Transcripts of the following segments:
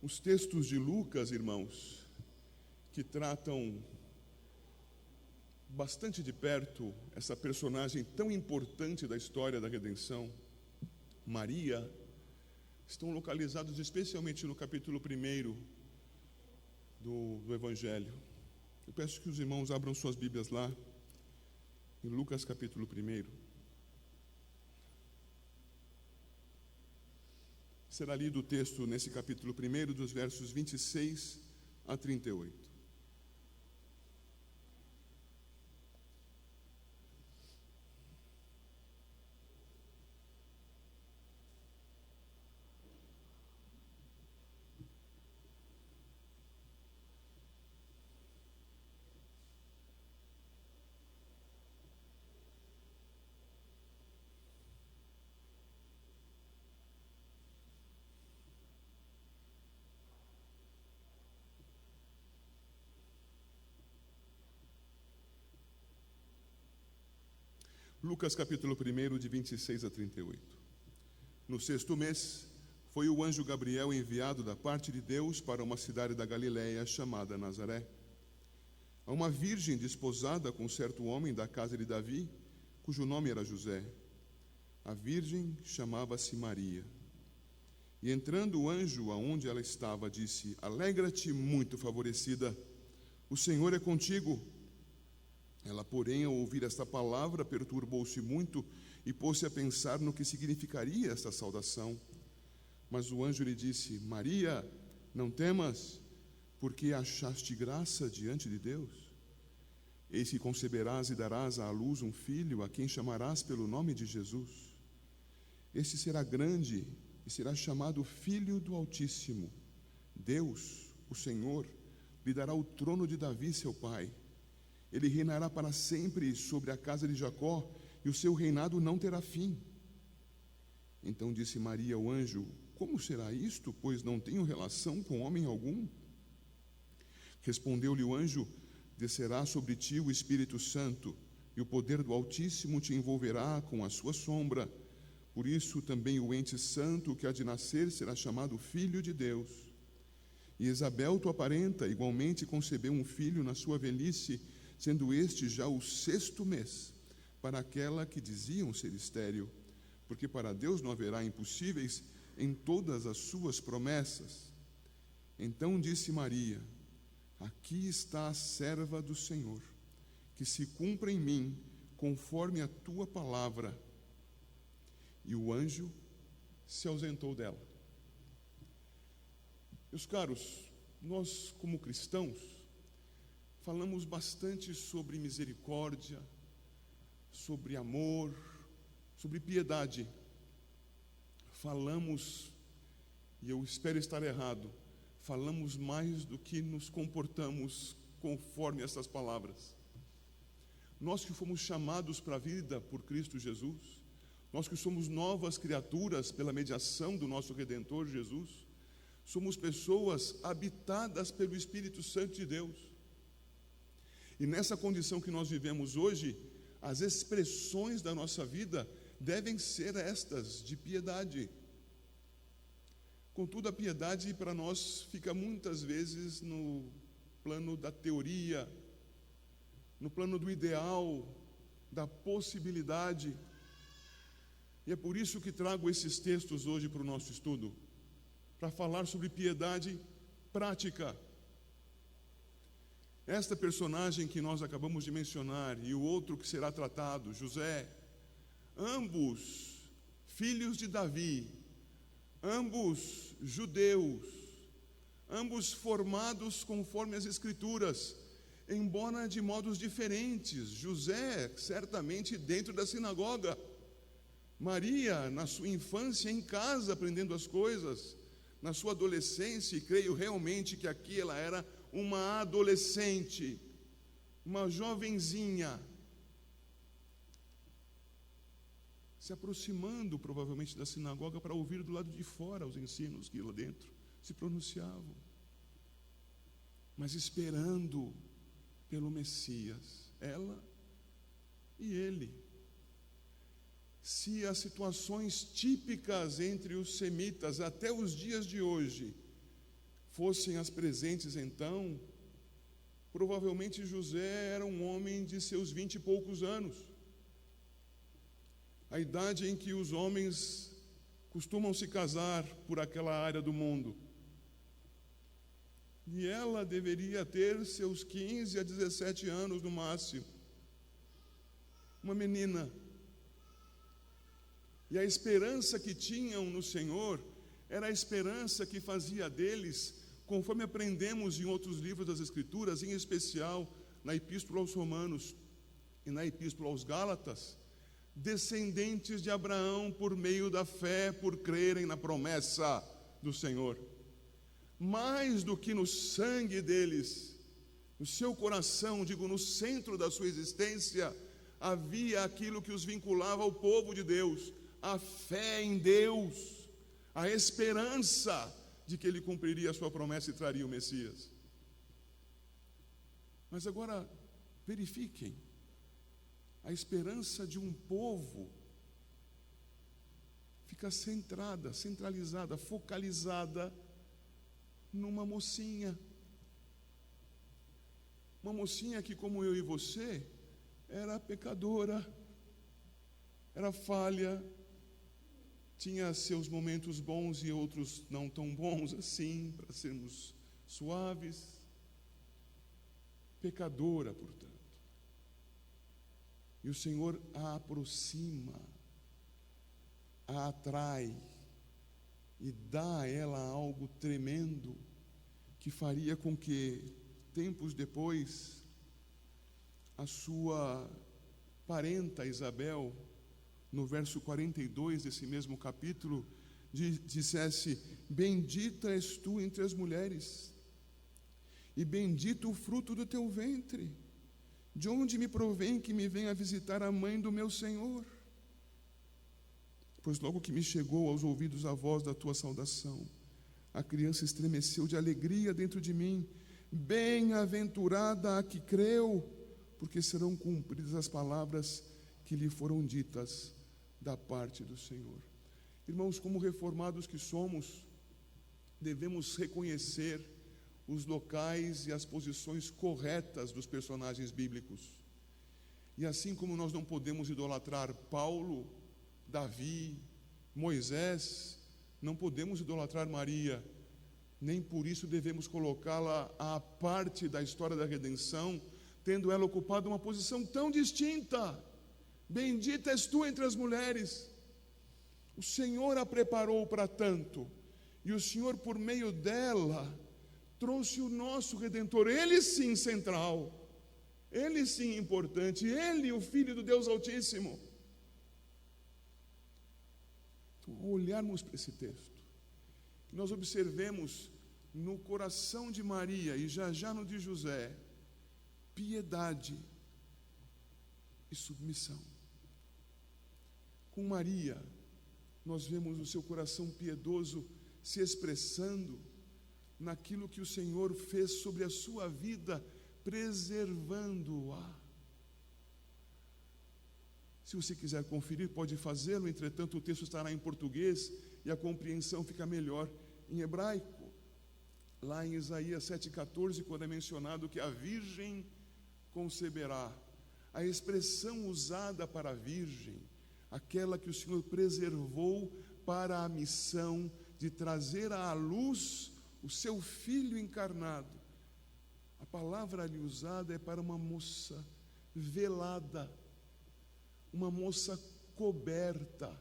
Os textos de Lucas, irmãos, que tratam bastante de perto essa personagem tão importante da história da redenção, Maria, estão localizados especialmente no capítulo 1 do Evangelho. Eu peço que os irmãos abram suas Bíblias lá, em Lucas capítulo 1. Será lido o texto nesse capítulo 1, dos versos 26 a 38. Lucas capítulo 1, de 26 a 38. No 6º mês, foi o anjo Gabriel enviado da parte de Deus para uma cidade da Galiléia chamada Nazaré, a uma virgem desposada com certo homem da casa de Davi, cujo nome era José. A virgem chamava-se Maria. E entrando o anjo aonde ela estava, disse: Alegra-te, muito favorecida, o Senhor é contigo. Ela, porém, ao ouvir esta palavra, perturbou-se muito e pôs-se a pensar no que significaria esta saudação. Mas o anjo lhe disse: Maria, não temas, porque achaste graça diante de Deus. Eis que conceberás e darás à luz um filho, a quem chamarás pelo nome de Jesus. Este será grande e será chamado Filho do Altíssimo. Deus, o Senhor, lhe dará o trono de Davi, seu pai. Ele reinará para sempre sobre a casa de Jacó, e o seu reinado não terá fim. Então disse Maria ao anjo: Como será isto, pois não tenho relação com homem algum? Respondeu-lhe o anjo: Descerá sobre ti o Espírito Santo, e o poder do Altíssimo te envolverá com a sua sombra. Por isso também o ente santo que há de nascer será chamado Filho de Deus. E Isabel, tua parenta, igualmente concebeu um filho na sua velhice, sendo este já o 6º mês, para aquela que diziam ser estéril, porque para Deus não haverá impossíveis em todas as suas promessas. Então disse Maria: Aqui está a serva do Senhor, que se cumpra em mim conforme a tua palavra. E o anjo se ausentou dela. Meus caros, nós como cristãos falamos bastante sobre misericórdia, sobre amor, sobre piedade. Falamos, e eu espero estar errado, falamos mais do que nos comportamos conforme essas palavras. Nós que fomos chamados para a vida por Cristo Jesus, nós que somos novas criaturas pela mediação do nosso Redentor Jesus, somos pessoas habitadas pelo Espírito Santo de Deus. E nessa condição que nós vivemos hoje, as expressões da nossa vida devem ser estas, de piedade. Contudo, a piedade para nós fica muitas vezes no plano da teoria, no plano do ideal, da possibilidade. E é por isso que trago esses textos hoje para o nosso estudo, para falar sobre piedade prática. Esta personagem que nós acabamos de mencionar e o outro que será tratado, José, ambos filhos de Davi, ambos judeus, ambos formados conforme as Escrituras, embora de modos diferentes. José, certamente dentro da sinagoga, Maria, na sua infância, em casa, aprendendo as coisas, na sua adolescência, e creio realmente que aqui ela era uma adolescente, uma jovenzinha, se aproximando provavelmente da sinagoga para ouvir do lado de fora os ensinos que lá dentro se pronunciavam, mas esperando pelo Messias, ela e ele. Se as situações típicas entre os semitas até os dias de hoje fossem as presentes então, provavelmente José era um homem de seus 20 e poucos anos, a idade em que os homens costumam se casar por aquela área do mundo. E ela deveria ter seus 15 a 17 anos no máximo. Uma menina. E a esperança que tinham no Senhor era a esperança que fazia deles, conforme aprendemos em outros livros das Escrituras, em especial na Epístola aos Romanos e na Epístola aos Gálatas, descendentes de Abraão por meio da fé, por crerem na promessa do Senhor. Mais do que no sangue deles, no seu coração, digo, no centro da sua existência, havia aquilo que os vinculava ao povo de Deus, a fé em Deus, a esperança de que Ele cumpriria a sua promessa e traria o Messias. Mas agora, verifiquem, a esperança de um povo fica centralizada, focalizada numa mocinha. Uma mocinha que, como eu e você, era pecadora, era falha, tinha seus momentos bons e outros não tão bons assim, para sermos suaves. Pecadora, portanto. E o Senhor a aproxima, a atrai e dá a ela algo tremendo que faria com que, tempos depois, a sua parenta Isabel, no verso 42 desse mesmo capítulo, dissesse: bendita és tu entre as mulheres, e bendito o fruto do teu ventre. De onde me provém que me venha visitar a mãe do meu Senhor? Pois logo que me chegou aos ouvidos a voz da tua saudação, a criança estremeceu de alegria dentro de mim. Bem-aventurada a que creu, porque serão cumpridas as palavras que lhe foram ditas da parte do Senhor. Irmãos, como reformados que somos, devemos reconhecer os locais e as posições corretas dos personagens bíblicos. E assim como nós não podemos idolatrar Paulo, Davi, Moisés, não podemos idolatrar Maria, nem por isso devemos colocá-la à parte da história da redenção, tendo ela ocupado uma posição tão distinta. Bendita és tu entre as mulheres. O Senhor a preparou para tanto, e o Senhor, por meio dela, trouxe o nosso Redentor, Ele sim central, Ele sim importante, Ele, o Filho do Deus Altíssimo. Então, ao olharmos para esse texto, que nós observemos no coração de Maria e já no de José, piedade e submissão. Com Maria, nós vemos o seu coração piedoso se expressando naquilo que o Senhor fez sobre a sua vida, preservando-a. Se você quiser conferir, pode fazê-lo, entretanto o texto estará em português e a compreensão fica melhor em hebraico. Lá em Isaías 7,14, quando é mencionado que a virgem conceberá, a expressão usada para a virgem, aquela que o Senhor preservou para a missão de trazer à luz o seu Filho encarnado. A palavra ali usada é para uma moça velada, uma moça coberta.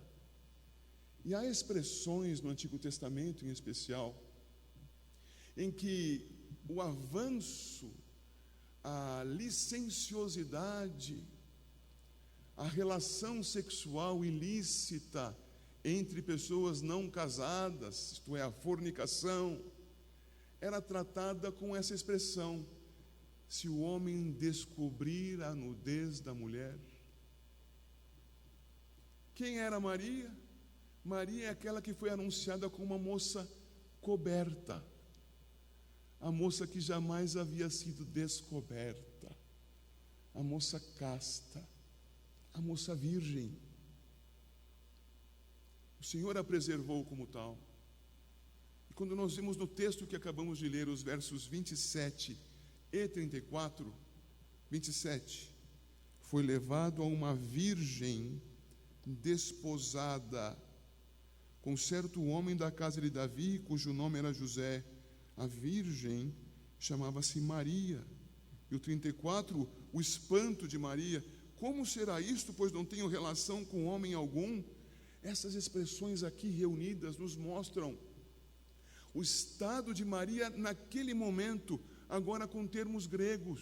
E há expressões no Antigo Testamento, em especial, em que o avanço, a licenciosidade, a relação sexual ilícita entre pessoas não casadas, isto é, a fornicação, era tratada com essa expressão: se o homem descobrir a nudez da mulher. Quem era Maria? Maria é aquela que foi anunciada como uma moça coberta, a moça que jamais havia sido descoberta, a moça casta, a moça virgem. O Senhor a preservou como tal. E quando nós vemos no texto que acabamos de ler, os versos 27 e 34, 27, foi levado a uma virgem desposada com certo homem da casa de Davi, cujo nome era José. A virgem chamava-se Maria. E o 34, o espanto de Maria: como será isto, pois não tenho relação com homem algum? Essas expressões aqui reunidas nos mostram o estado de Maria naquele momento, agora com termos gregos.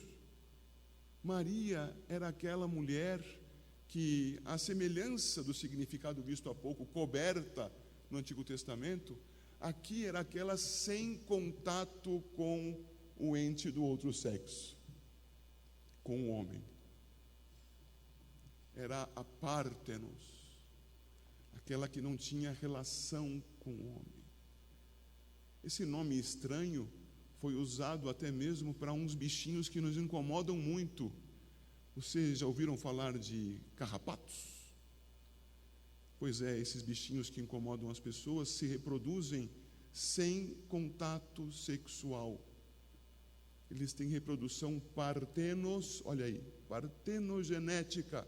Maria era aquela mulher que, à semelhança do significado visto há pouco, coberta no Antigo Testamento, aqui era aquela sem contato com o ente do outro sexo, com o homem. Era a pártenos, aquela que não tinha relação com o homem. Esse nome estranho foi usado até mesmo para uns bichinhos que nos incomodam muito. Vocês já ouviram falar de carrapatos? Pois é, esses bichinhos que incomodam as pessoas se reproduzem sem contato sexual. Eles têm reprodução partenos, olha aí, partenogenética.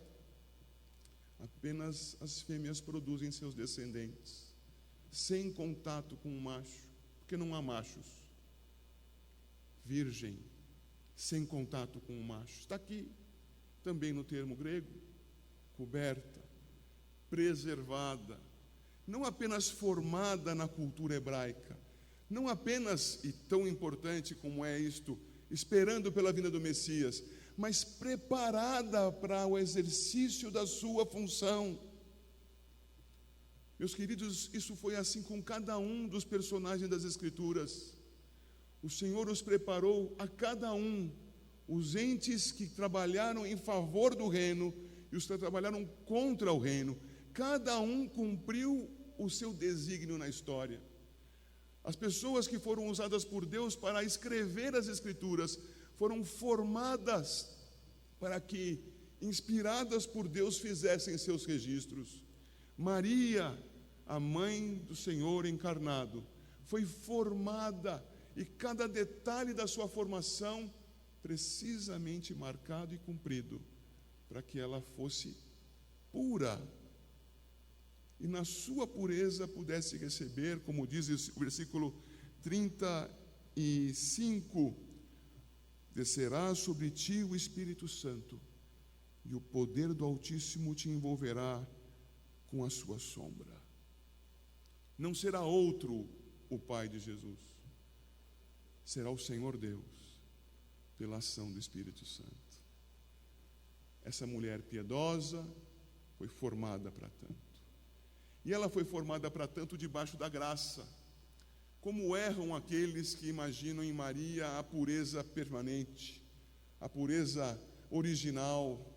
Apenas as fêmeas produzem seus descendentes, sem contato com o macho, porque não há machos. Virgem, sem contato com o macho. Está aqui, também no termo grego, coberta, preservada, não apenas formada na cultura hebraica, não apenas, e tão importante como é isto, esperando pela vinda do Messias, mas preparada para o exercício da sua função. Meus queridos, isso foi assim com cada um dos personagens das Escrituras. O Senhor os preparou a cada um, os entes que trabalharam em favor do reino e os que trabalharam contra o reino. Cada um cumpriu o seu desígnio na história. As pessoas que foram usadas por Deus para escrever as Escrituras foram formadas para que, inspiradas por Deus, fizessem seus registros. Maria, a mãe do Senhor encarnado, foi formada, e cada detalhe da sua formação precisamente marcado e cumprido, para que ela fosse pura, e na sua pureza pudesse receber, como diz o versículo 35, descerá sobre ti o Espírito Santo, e o poder do Altíssimo te envolverá com a sua sombra. Não será outro o Pai de Jesus, será o Senhor Deus, pela ação do Espírito Santo. Essa mulher piedosa foi formada para tanto. E ela foi formada para tanto debaixo da graça. Como erram aqueles que imaginam em Maria a pureza permanente, a pureza original,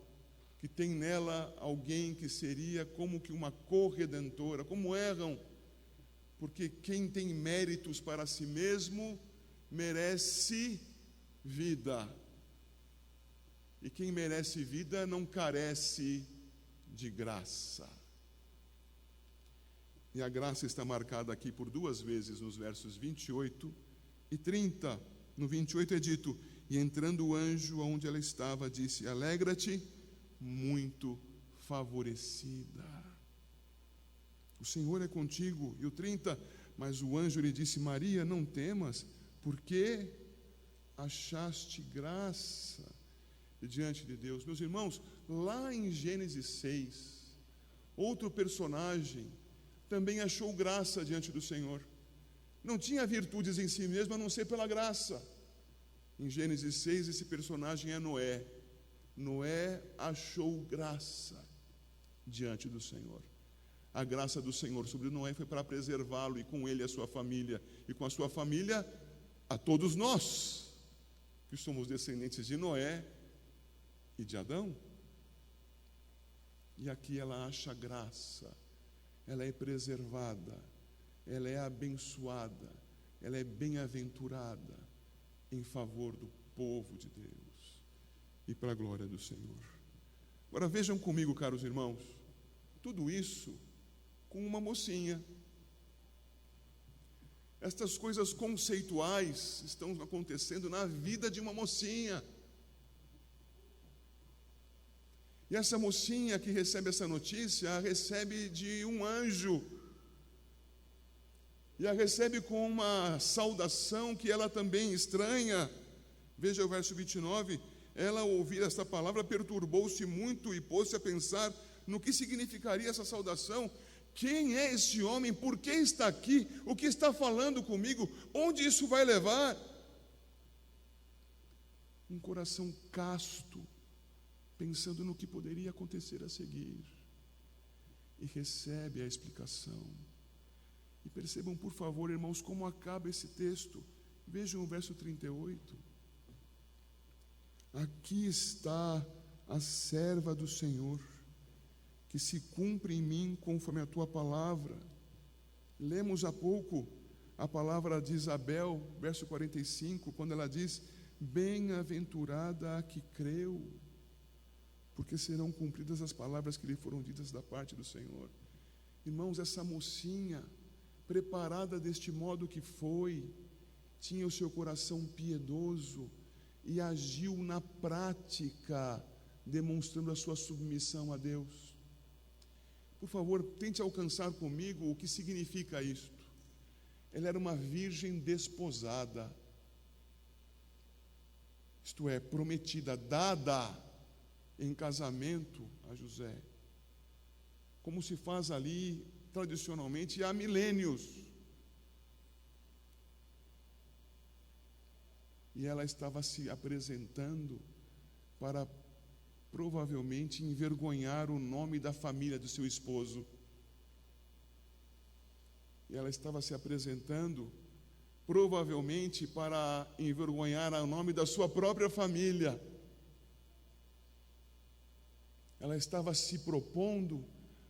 que tem nela alguém que seria como que uma corredentora. Como erram, porque quem tem méritos para si mesmo merece vida, e quem merece vida não carece de graça. E a graça está marcada aqui por duas vezes nos versos 28 e 30. No 28 é dito: e entrando o anjo aonde ela estava, disse: alegra-te, muito favorecida, o Senhor é contigo. E o 30, mas o anjo lhe disse: Maria, não temas, porque achaste graça diante de Deus. Meus irmãos, lá em Gênesis 6, outro personagem também achou graça diante do Senhor. Não tinha virtudes em si mesmo, a não ser pela graça. Em Gênesis 6, esse personagem é Noé. Noé achou graça diante do Senhor. A graça do Senhor sobre Noé foi para preservá-lo, e com ele a sua família, e com a sua família a todos nós, que somos descendentes de Noé e de Adão. E aqui ela acha graça, ela é preservada, ela é abençoada, ela é bem-aventurada em favor do povo de Deus e para a glória do Senhor. Agora vejam comigo, caros irmãos, tudo isso com uma mocinha. Estas coisas conceituais estão acontecendo na vida de uma mocinha. E essa mocinha que recebe essa notícia, a recebe de um anjo. E a recebe com uma saudação que ela também estranha. Veja o verso 29. Ela, ao ouvir esta palavra, perturbou-se muito e pôs-se a pensar no que significaria essa saudação. Quem é esse homem? Por que está aqui? O que está falando comigo? Onde isso vai levar? Um coração casto, pensando no que poderia acontecer a seguir, e recebe a explicação. E percebam, por favor, irmãos, como acaba esse texto. Vejam o verso 38. Aqui está a serva do Senhor, que se cumpre em mim conforme a tua palavra. Lemos há pouco a palavra de Isabel, verso 45, quando ela diz: bem-aventurada a que creu, porque serão cumpridas as palavras que lhe foram ditas da parte do Senhor. Irmãos, essa mocinha, preparada deste modo que foi, tinha o seu coração piedoso e agiu na prática, demonstrando a sua submissão a Deus. Por favor, tente alcançar comigo o que significa isto. Ela era uma virgem desposada, isto é, prometida, dada em casamento a José, como se faz ali tradicionalmente há milênios. E ela estava se apresentando para provavelmente envergonhar o nome da família do seu esposo. E ela estava se apresentando provavelmente para envergonhar o nome da sua própria família. Ela estava se propondo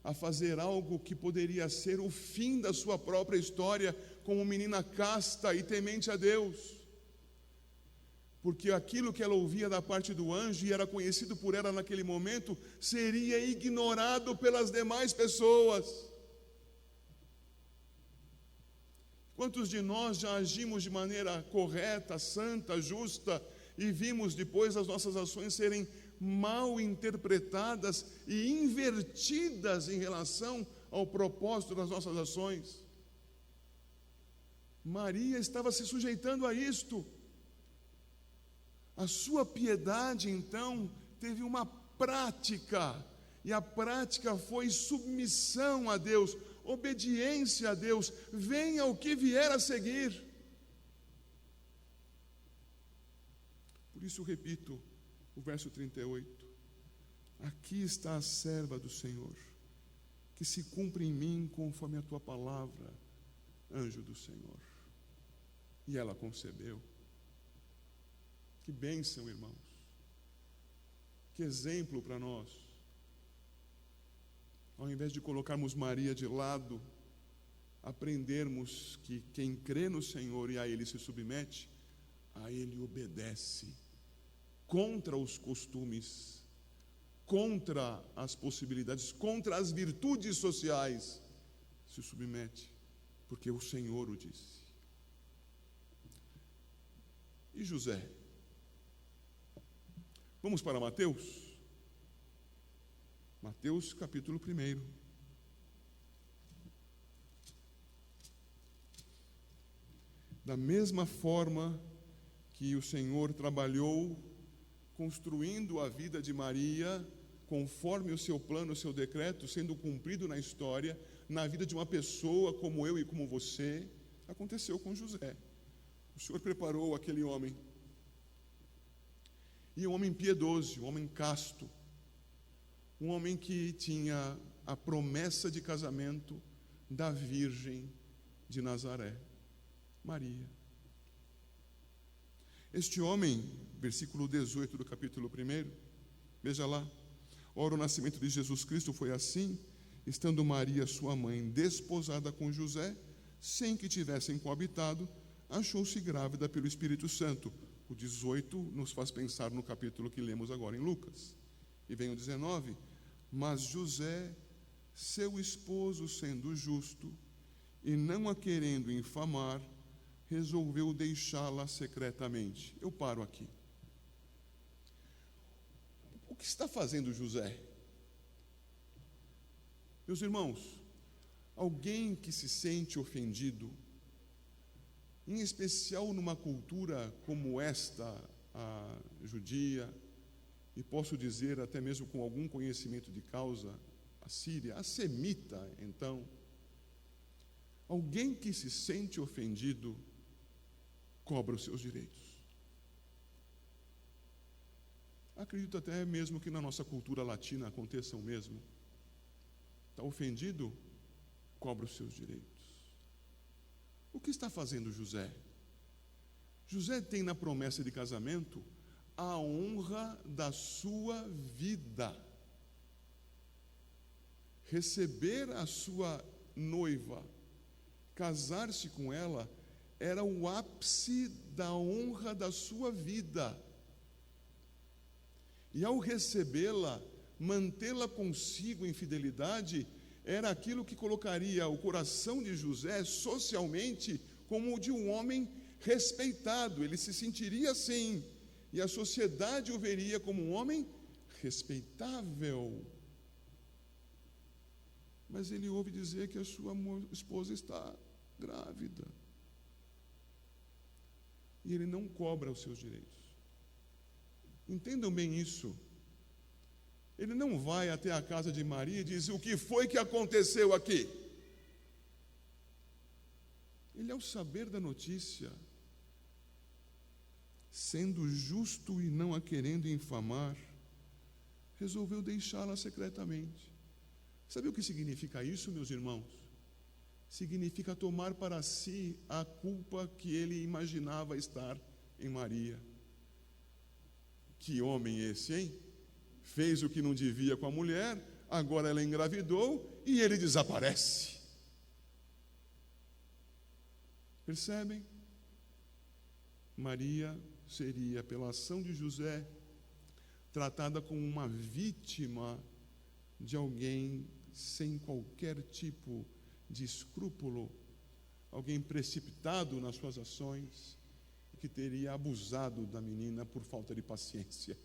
a fazer algo que poderia ser o fim da sua própria história como menina casta e temente a Deus. Porque aquilo que ela ouvia da parte do anjo e era conhecido por ela naquele momento, seria ignorado pelas demais pessoas. Quantos de nós já agimos de maneira correta, santa, justa, e vimos depois as nossas ações serem mal interpretadas e invertidas em relação ao propósito das nossas ações? Maria estava se sujeitando a isto. A sua piedade, então, teve uma prática, e a prática foi submissão a Deus, obediência a Deus, venha o que vier a seguir. Por isso, repito o verso 38. Aqui está a serva do Senhor, que se cumpre em mim conforme a tua palavra, anjo do Senhor. E ela concebeu. Que bênção, irmãos. Que exemplo para nós. Ao invés de colocarmos Maria de lado, aprendermos que quem crê no Senhor e a Ele se submete, a Ele obedece, contra os costumes, contra as possibilidades, contra as virtudes sociais, se submete, porque o Senhor o disse. E José? Vamos para Mateus? Mateus capítulo 1. Da mesma forma que o Senhor trabalhou construindo a vida de Maria, conforme o seu plano, o seu decreto, sendo cumprido na história, na vida de uma pessoa como eu e como você, aconteceu com José. O Senhor preparou aquele homem. E um homem piedoso, um homem casto, um homem que tinha a promessa de casamento da Virgem de Nazaré, Maria. Este homem, versículo 18 do capítulo 1, veja lá. Ora, o nascimento de Jesus Cristo foi assim, estando Maria, sua mãe, desposada com José, sem que tivessem coabitado, achou-se grávida pelo Espírito Santo. O 18 nos faz pensar no capítulo que lemos agora em Lucas. E vem o 19. Mas José, seu esposo, sendo justo, e não a querendo infamar, resolveu deixá-la secretamente. Eu paro aqui. O que está fazendo José? Meus irmãos, alguém que se sente ofendido, em especial numa cultura como esta, a judia, e posso dizer até mesmo com algum conhecimento de causa, a síria, a semita, então, alguém que se sente ofendido cobra os seus direitos. Acredito até mesmo que na nossa cultura latina aconteça o mesmo. Está ofendido, cobra os seus direitos. O que está fazendo José? José tem na promessa de casamento a honra da sua vida. Receber a sua noiva, casar-se com ela, era o ápice da honra da sua vida. E ao recebê-la, mantê-la consigo em fidelidade, era aquilo que colocaria o coração de José socialmente como o de um homem respeitado. Ele se sentiria assim, e a sociedade o veria como um homem respeitável. Mas ele ouve dizer que a sua esposa está grávida. E ele não cobra os seus direitos. Entendam bem isso. Ele não vai até a casa de Maria e diz: o que foi que aconteceu aqui? Ele, ao saber da notícia, sendo justo e não a querendo infamar, resolveu deixá-la secretamente. Sabe o que significa isso, meus irmãos? Significa tomar para si a culpa que ele imaginava estar em Maria. Que homem esse, hein? Fez o que não devia com a mulher, agora ela engravidou e ele desaparece. Percebem? Maria seria, pela ação de José, tratada como uma vítima de alguém sem qualquer tipo de escrúpulo, alguém precipitado nas suas ações, que teria abusado da menina por falta de paciência.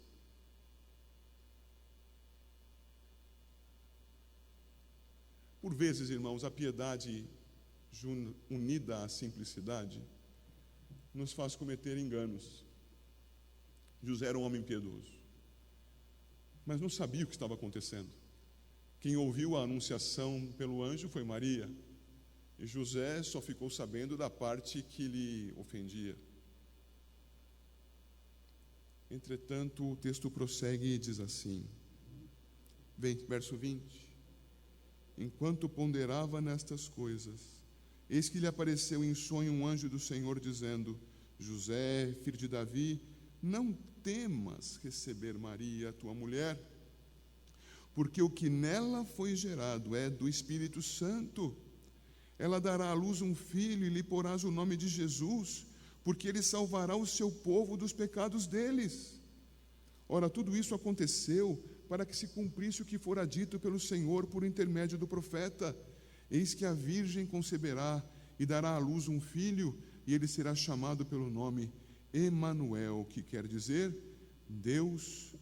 Por vezes, irmãos, a piedade unida à simplicidade nos faz cometer enganos. José era um homem piedoso, mas não sabia o que estava acontecendo. Quem ouviu a anunciação pelo anjo foi Maria, e José só ficou sabendo da parte que lhe ofendia. Entretanto, o texto prossegue e diz assim, verso 20: enquanto ponderava nestas coisas, eis que lhe apareceu em sonho um anjo do Senhor, dizendo: José, filho de Davi, não temas receber Maria, tua mulher, porque o que nela foi gerado é do Espírito Santo. Ela dará à luz um filho e lhe porás o nome de Jesus, porque ele salvará o seu povo dos pecados deles. Ora, tudo isso aconteceu para que se cumprisse o que fora dito pelo Senhor por intermédio do profeta: eis que a virgem conceberá e dará à luz um filho, e ele será chamado pelo nome Emanuel, que quer dizer Deus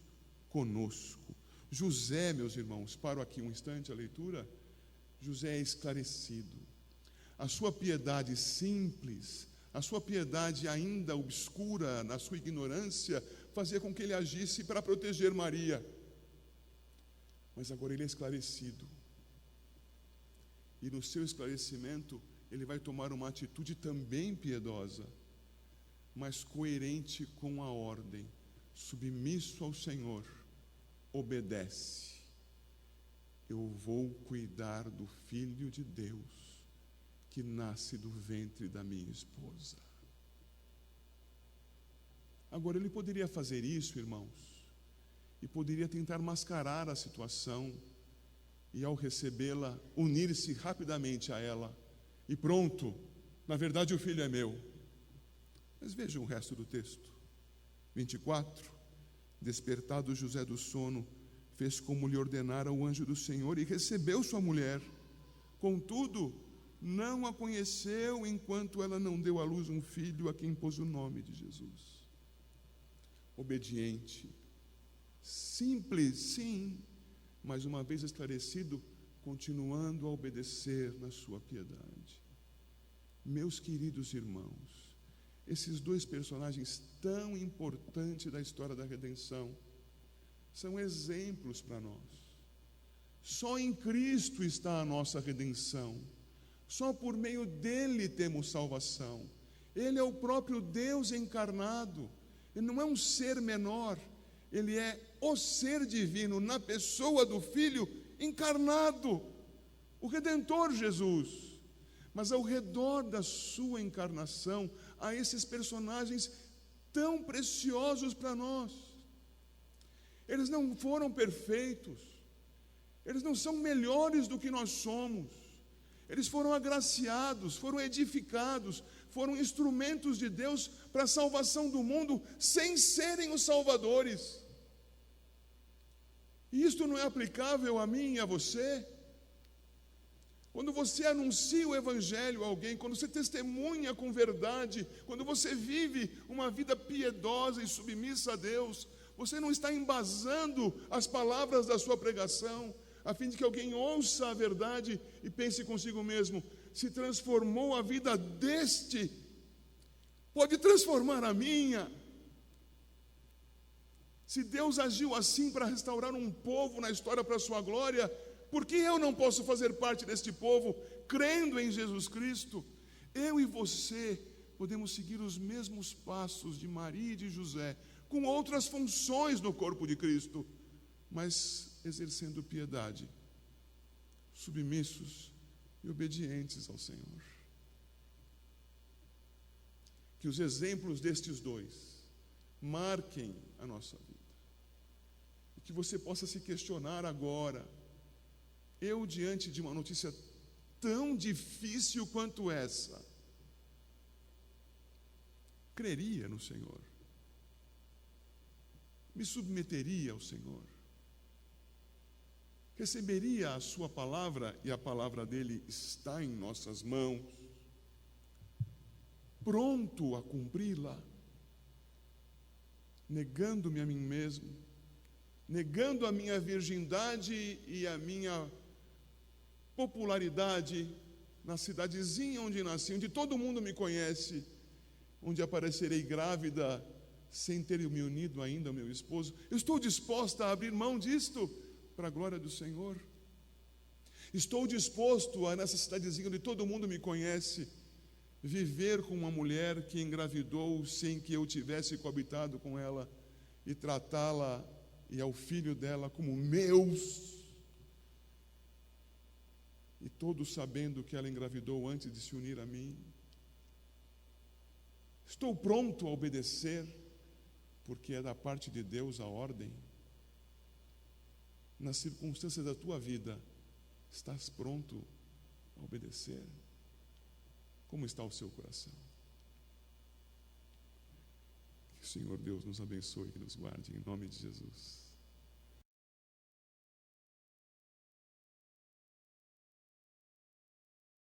conosco. José, meus irmãos, paro aqui um instante a leitura. José é esclarecido. A sua piedade simples, a sua piedade ainda obscura na sua ignorância, fazia com que ele agisse para proteger Maria. Mas agora ele é esclarecido. E no seu esclarecimento, ele vai tomar uma atitude também piedosa, mas coerente com a ordem, submisso ao Senhor. Obedece. Eu vou cuidar do Filho de Deus que nasce do ventre da minha esposa. Agora, ele poderia fazer isso, irmãos, e poderia tentar mascarar a situação, e ao recebê-la, unir-se rapidamente a ela, e pronto, na verdade o filho é meu. Mas vejam o resto do texto. 24. Despertado José do sono, fez como lhe ordenara o anjo do Senhor e recebeu sua mulher. Contudo, não a conheceu enquanto ela não deu à luz um filho a quem pôs o nome de Jesus. Obediente, simples, sim, mas uma vez esclarecido, continuando a obedecer na sua piedade. Meus queridos irmãos, esses dois personagens tão importantes da história da redenção são exemplos para nós. Só em Cristo está a nossa redenção. Só por meio dele temos salvação. Ele é o próprio Deus encarnado. Ele não é um ser menor. Ele é o ser divino na pessoa do Filho encarnado, o Redentor Jesus. Mas ao redor da sua encarnação, há esses personagens tão preciosos para nós. Eles não foram perfeitos. Eles não são melhores do que nós somos. Eles foram agraciados, foram edificados, foram instrumentos de Deus para a salvação do mundo, sem serem os salvadores. E isto não é aplicável a mim e a você? Quando você anuncia o Evangelho a alguém, quando você testemunha com verdade, quando você vive uma vida piedosa e submissa a Deus, você não está embasando as palavras da sua pregação, a fim de que alguém ouça a verdade e pense consigo mesmo: se transformou a vida deste, pode transformar a minha. Se Deus agiu assim para restaurar um povo na história para a sua glória, por que eu não posso fazer parte deste povo, crendo em Jesus Cristo? Eu e você podemos seguir os mesmos passos de Maria e de José, com outras funções no corpo de Cristo, mas exercendo piedade, submissos e obedientes ao Senhor. Que os exemplos destes dois marquem a nossa vida. E que você possa se questionar agora: eu, diante de uma notícia tão difícil quanto essa, creria no Senhor? Me submeteria ao Senhor? Receberia a sua palavra, e a palavra dele está em nossas mãos, pronto a cumpri-la, negando-me a mim mesmo, negando a minha virgindade e a minha popularidade na cidadezinha onde nasci, onde todo mundo me conhece, onde aparecerei grávida sem ter me unido ainda ao meu esposo. Eu estou disposta a abrir mão disto para a glória do Senhor. Estou disposto a, nessa cidadezinha onde todo mundo me conhece, viver com uma mulher que engravidou sem que eu tivesse coabitado com ela e tratá-la e ao filho dela como meus, e todos sabendo que ela engravidou antes de se unir a mim. Estou pronto a obedecer, porque é da parte de Deus a ordem. Nas circunstâncias da tua vida, estás pronto a obedecer? Como está o seu coração? Que o Senhor Deus nos abençoe e nos guarde, em nome de Jesus.